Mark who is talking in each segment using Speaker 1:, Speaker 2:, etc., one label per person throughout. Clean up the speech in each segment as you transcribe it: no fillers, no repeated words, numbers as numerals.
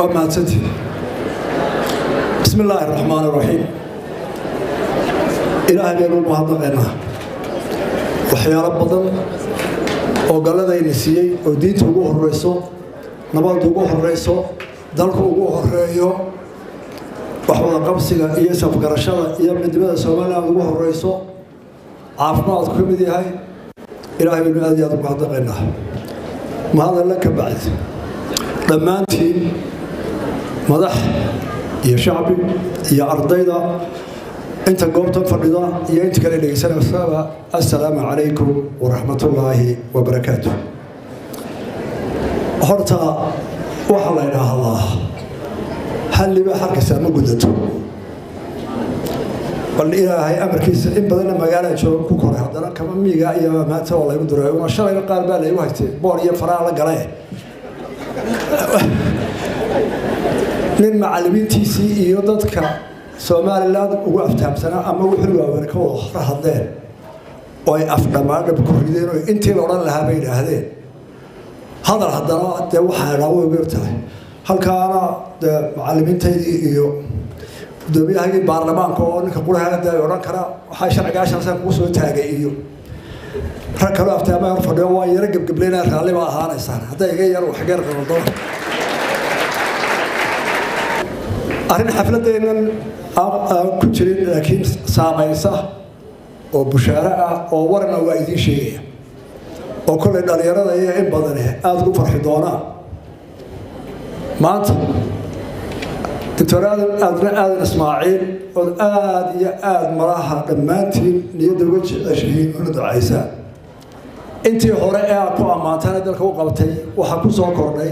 Speaker 1: ومعتدي بسم الله الرحمن الرحيم إلهي يقول مهضقنا وحيا ربضا وقال ذا ينسيي ودينت وقوه الرئيسو نبض وقوه الرئيسو دلق وقوه الرئيو وحوض قبسك يسف قرشادة يمن دماء سومالا وقوه الرئيسو عافمات كمدي هاي إلهي يقول مهضقنا ما هذا لك بعد لما أنت مدح يا شعبي يا أرضينا أنت قمت فرضا يا أنت كان لي سنة السلام عليكم ورحمة الله وبركاته. هرتا وحلينا الله هل لي بحرك سامو قدته والإلهي أمر كيس إن بدنا مجالا شو كوكور هذا كمان ميجا يا ما تسوى الله يقدر وما شاء الله قال بالي وقت بوري فرع لقلاه nin macallimiintiisii iyo dadka Soomaaliland ugu aftaamsana ama wuxuu waaweyn ka wada hadleen oo ay afdhamaad ku rideen oo intii la oran lahaa bay yiraahdeen hadal hadana waxa la weertay halkaana macallimiinteedii iyo gudoomiyaha baarlamaanka oo ninka quraanada ay oran kara waxa sharcigaashan san ku soo taagay iyo rakalo aftaamaad fadhiyo waa yara gabgableena raali ba ahaanaysan haday iga yar wax gaar qaldo أنا حفلتنا كتير لكن سامعيسة أو بشارة أو ورنا وايدين شيء أو كل الدليل هذا هي إن بدنه أذكر فرح دونا مات دكتور آدم إسماعيل آد مراها دمانتي نيدوج أشهين وندع عيسى أنتي هراء أكو أمانتنا دلك وقبتي وحكو صقرني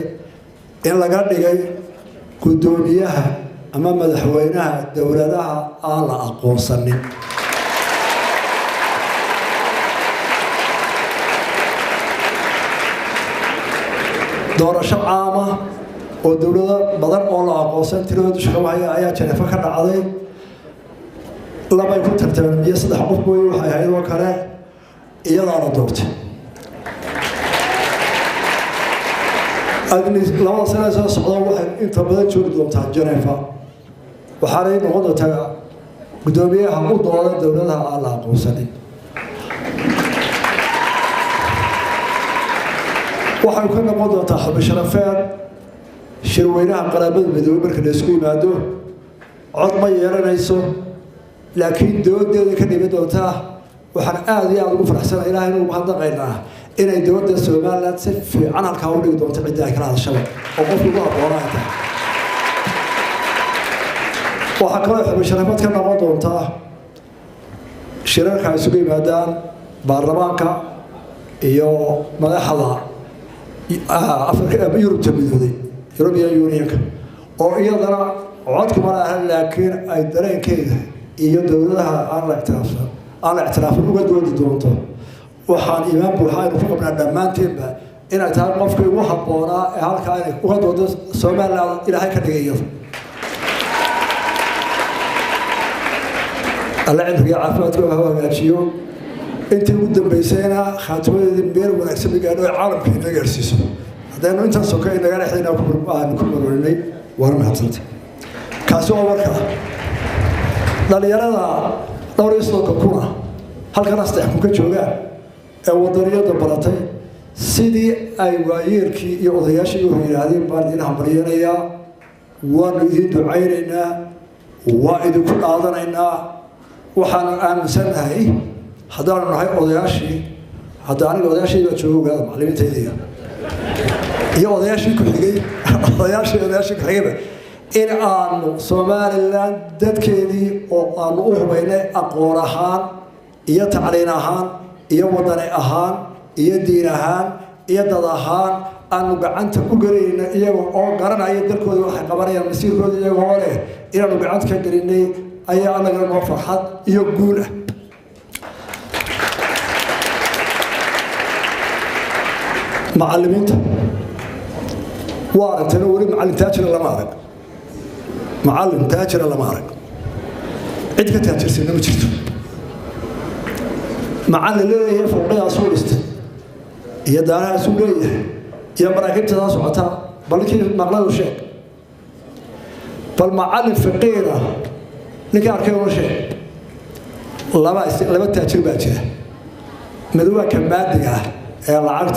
Speaker 1: إن لقد جاي كدونيها أما مدحوينها دولتها على أقوى سنين دورة شعامة ودولة بدر على أقوى سنين تلود شخوها آيات شنفة كان عظيم لما يكون ترتبط يصدح أبوي وحياة وكره يلا على دورتي أجنس لما سنة صعود واحد أنت بدأت تشوف دوم تاجرينفا وحاليا نقطة تجا قدومية هم دولة دولتها على قوسني وحنا كنا نقطة تحب الشرفات شروينها قرابة بدون بركة السكوي مادو عظمة يرى نيسو لكن دول كان يبدوتها وحنا آذي على المفرح سنة إلهي وبهذا غيرنا إن الدول السومال لا تسف عن الكون يقدر تعدي كل هذا الشباب وقفوا الله وراءته وحكوا بشرفات كنا موضوع تاه شركة سوي مدان برلمانكا يو ملاحظة أفريقيا يوروب تبدي يوروبيا يونيونك أو يقدر عادكم على أهل لكن أي درين كذا يدورها على اعتراف الوجود ودونته waxaan iimaan buuxaa inuu ku qabnaa dhammaanteedba inay tahay qofkii ugu habboonaa ee halkaa inay uga doodo Soomaaliland ilaahay ka dhigayo alla cimriga caafimaadka ha hagaajiyo intii ugu dambeysayna khaatimadeedii meel wanaagsan gaadho caalamka inaga gaarsiiso haddaynu intaan sokay naga dhexdayna ku maroonay war mahadsanti kaasi oo marka dhalinyarada dhowr isoo kuna halkan astax ku ka joogaan waddaniyada baratay sidii ay waayeelkii iyo odayaashii u yiraahdeen baan idin hambalyeynaya waan idin ducaynaynaa waa idin ku qaadanaynaa waxaan aaminsanahay haddaan nahay odayaashii hadda aniga odayaashii baa jooga macallimiintayda iyo odayaashii ku xigay odayaashii ku xigayba in aanu Soomaaliland dadkeedii oo aanu u hubaynay aqoon ahaan iyo tacliin ahaan iyo wadani ahaan iyo diin ahaan iyo dad ahaan aanu gacanta ku galayna iyagoo oo garanaya dalkooda waxay qabanayaan masiirkooda iyagoo leh inaanu gacanta ka galinay ayaa anaga noo farxad iyo guul ah macallimiinta waa aragtana weli macallin taajir lama arag macallin taajir lama arag cid ka taajirsan ma jirto معلم ليه فوقيها سولست يدارها سولية يا مراكبتها سعتها بل كيف مغلاه الشيء فالمعلم فقيرة نكي أركي ورشي لما تأجير باجرة مدوى كمادة العرض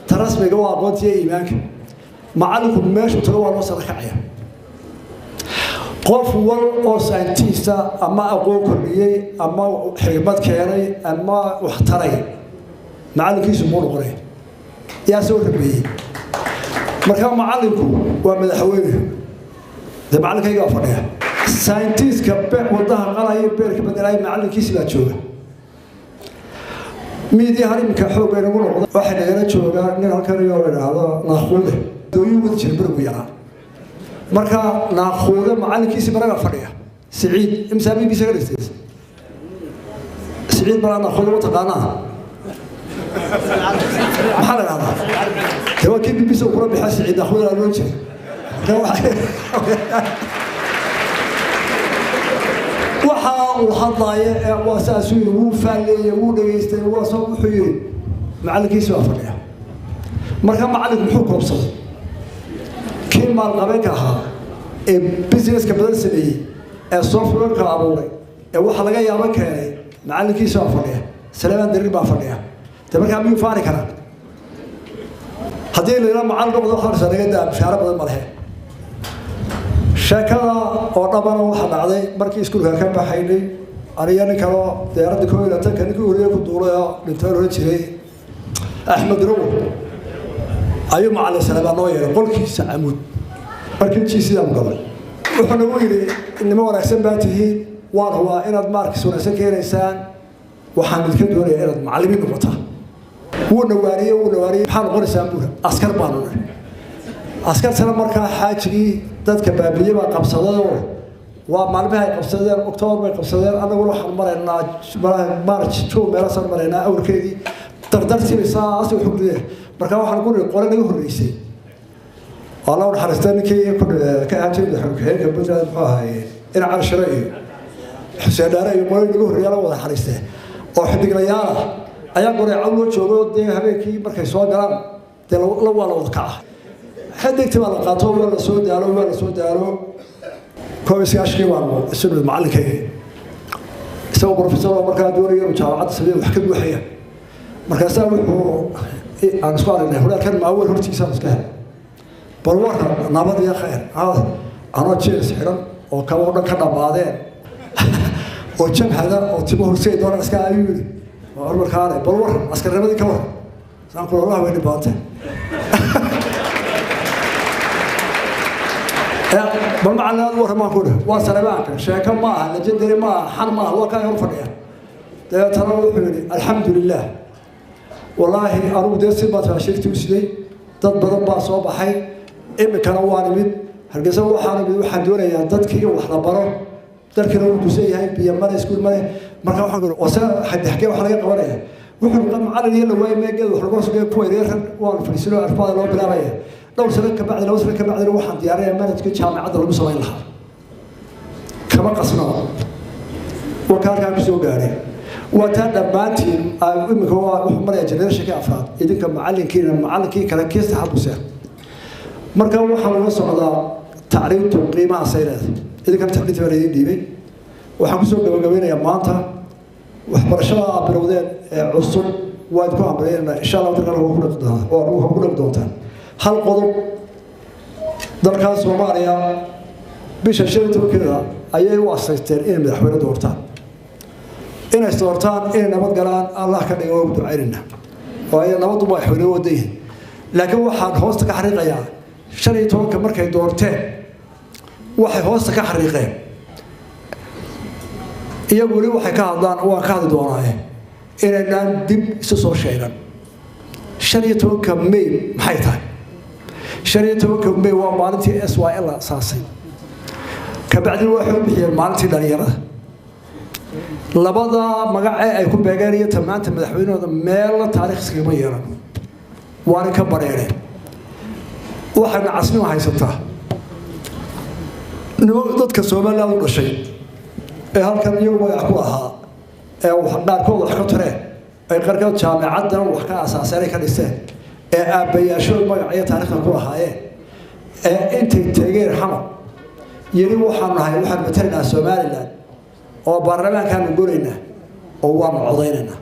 Speaker 1: ترسمي قوة قوتي إيمانك معلمكم ماشي وتروى الوصل كعيا qof wal oo scientist ama aqoon kordhiyay ama xirmad keenay ama wax taray macalinkiisu muu noqonay yaa soo rabiyay marka macalinku waa madaxweyne de macalinkayga fadhiya scientist ka wadaha qalay beerka bedelay macalinkiisa baa jooga media harimka xoog ay ugu noqdo waxa nagala jooga nin halkan iyo wadaado naaxuude dooyu wada jirbir ku yaraa marka naaxuude macalinkiisa baraga fadhiya Saciid imsaabi bisagaristiis Saciid baraga naaxuude wata qaanaa maxaa la dhahdaa waa kii BBC ku rabbi Saciid naaxuude loo jeedo waxa uu hadlayo waa saasuu uu faalleeyay uu dhageystay waa soo wuxuu yiri macalinkiisa waa fadhiya marka macalinku muxuu koobsaday kii maal qabanka ahaa ee business ka badan sameeyay ee software ka abuuray ee waxa laga yaabo keenay macalinkiisa waa fadhiya salaam dirir baa fadhiya tamarka miyuu faari karaa haddii la yiraahdo macalin noqdo xarsa laga daa bishaaro badan ma lehe shakada oo dhabana waxa dhacday markii iskuulka ka baxaynay ariyana kale deerada kooyada kan ku wariyo ku duulay dhintaan hore jiray Ahmed Row ayu macallin salaam noo yeeray qolkiisa amuud markii jiisida galay wuxuu nagu yiri inama wanaagsan baa tihiin waan huwa inaad markii wanaagsan keenaysaan waxaan idinka doonayaa inaad macallimiin noqoto wuu nawaariye waxaan qoraysaa buura askar baan u askar sana markaa xaajigii dadka baabiye baa qabsaday waa maalmaha ay qabsadeen October bay qabsadeen anagu waxaan mareynaa March 2 meelo san mareynaa awrkeedii dardartii saas u xugdee marka waxaan ku qoray qolada ugu horeysay والله الحرستان كي يكون كأجل هيك بدأ هاي إن على شرائي حسين داري يقول له ريال ولا حرسته واحد ريال أيام قري عمود شغل ده هبكي مركز سواد جرام ده لو ولا وقعه حد يكتب على قطوة ولا سود دارو كويس ياشكي وانو السنة المعلك هي سوى بروفيسور مركز دوري وجامعات سبيل وحكي وحية مركز سامي أنا سؤال إنه هذا كان أول هرتي سامس كهل balwarka nabad iyo khayr ano jees xiran oo ka wada ka dhabaadeen oo jabhada oo tibo horsay doona iska ayuu balwarkaale balwar askarnimada ka war saan ku Allah weyn baanta بالمعنى ما كله وسلامك شيكا ما لجندري ما حن ما هو كان يرفع ده ترى الحمد لله والله أروح درس بات شركتي وسيدي تطبق بقى صوب حي إما كانوا وارمين هرجع وحنا بيروح دورة يا تذكي وحنا برا تذكر لو تسوي هاي بيمر يسكون ما كان وحنا وصل حد يحكي وحنا يقولها وحنا على اللي وين ما جد وحنا قاص بيه كوير والفريسلو أرفع لو بلا رأيه لو سلك بعد واحد ديارية ما تكون جامعة عدل المسوي لها كما قصنا وكان بيسوي قاري وتنا باتي إمك هو محمد يجري شكل أفراد إذا كان معلن كي كلا كيس تحبسه مركب وحنا نص على تعريف قيمة سيرة إذا كان تعريف وليدين ديبي وحبسوا قبل يا مانتا وحبرشوا برودين عصر وادكوا عبرين إن شاء الله تقدروا هو كله وروح كله بدونتان هل قدر دركان سوماليا بيش شرطة كذا أيه واسطين إن مدحونا دورتان إن استورتان إن نبض قلان الله كان يجاوب دعائنا وهي نبض ما يحوله وديه لكن واحد هوستك حريقيا شريطه كمركي دورتين واحد هوستك حريقين يقولي واحد كهضان وكهض دوراه إن الآن دب سوسو شيئا شريطه كميل محيطان شريطه كمية ومالتي أسوأ إلا أساسي كبعد الواحد بحي مالتي دنيرة لبضا مقاعي يكون بقارية تمام مدحوين ميلا تاريخ سكيميرا وانا كبريري واحد عصمي وحي سطح ضدك السومال لا ولا شيء هل كان يوم يحكوها وحبار كل حكتره اي قرقوا جامعات وحكا أساسي كالإستاذ أبي أشوف ما يعيط تاريخنا كلها أنت تغير حمل yiri waxaan matalnaa Somaliland oo baarlamaankan goreynaa oo waan codeynaa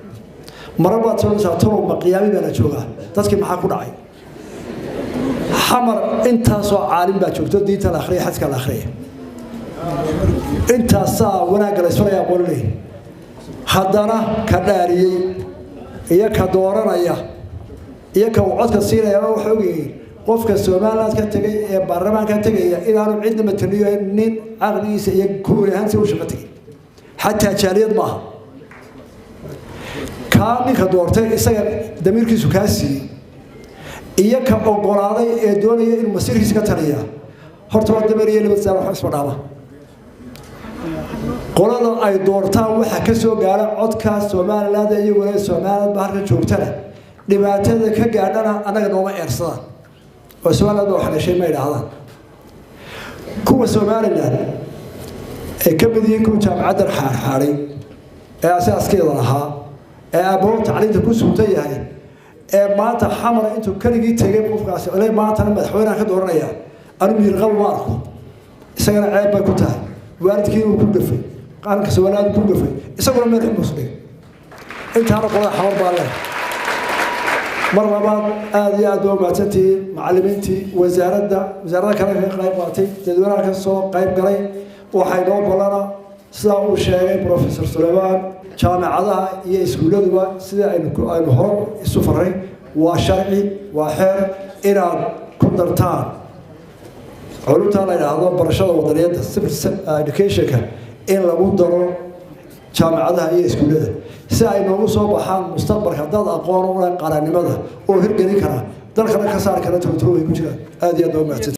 Speaker 1: marba tolo maqiyaami bana jooga dadkii maxaa ku dhacay xamar inta soo caalim baa joogto diinta la akhriyo xadka la akhriyo inta saa wanaag la isfalaya qolay haddana ka dhaariyay iyo ka dooranaya iyo ka codka siinaya waxa ogeeyay qofka Soomaaliland ka tagay ee baarlamaanka tagaya inaanu cidna mataliyo nin aqligiisa iyo kuulahan si uu shaqatay hatta jaaliyad ma ka doortay isaga damiirkiisu ka siiyay iyo ka ogolaaday ee doonaya inuu masiirkiisa ka taliya horta waa dameeriye laba saac wax isma dhaama qolada ay doortaan waxa ka soo gaara codka Soomaaliland iyo walaal Soomaaliland baarka joogtana dhibaatada ka gaadhana anaga nooma eersadaan oo Soomaaliland waxa la sheegay ma yiraahdaan kuwa Soomaaliland ee ka mid yihiin kuwa jaamacadda xaaray ee asaaskeeda lahaa ee aboon tacliinta ku suutay yahay ee maanta xamar intuu kaligii tagay qofkaasi oo maanta madaxweynaha ka dooranaya anu miirqab waarko isagana ceeb bay ku tahay waalidkii uu ku dhafay qaranka Soomaaliland ku dhafay isaguna meel muslim intaana qolada xawar baa leh mar labaad aad iyo aad u mahadsantii macallimiintii wasaaradda kale ka qayb qaatay dadweynaha ka soo qayb galay waxay noo balana sida uu sheegay Professor Sulaiman jaamacadaha iyo iskuuladuba sida aynu hor isu faray waa sharci waa xeer inaad ku dartaan علومتها لا يعضو برشة وطنية education إن لابد دارو جامعاتها هي إسكولها ساعي نقول صوب حال مستقبل هذا أقوال ولا قرن ماذا وهرجني كنا ده كنا كسر كنا تروي كذا هذه الدوامات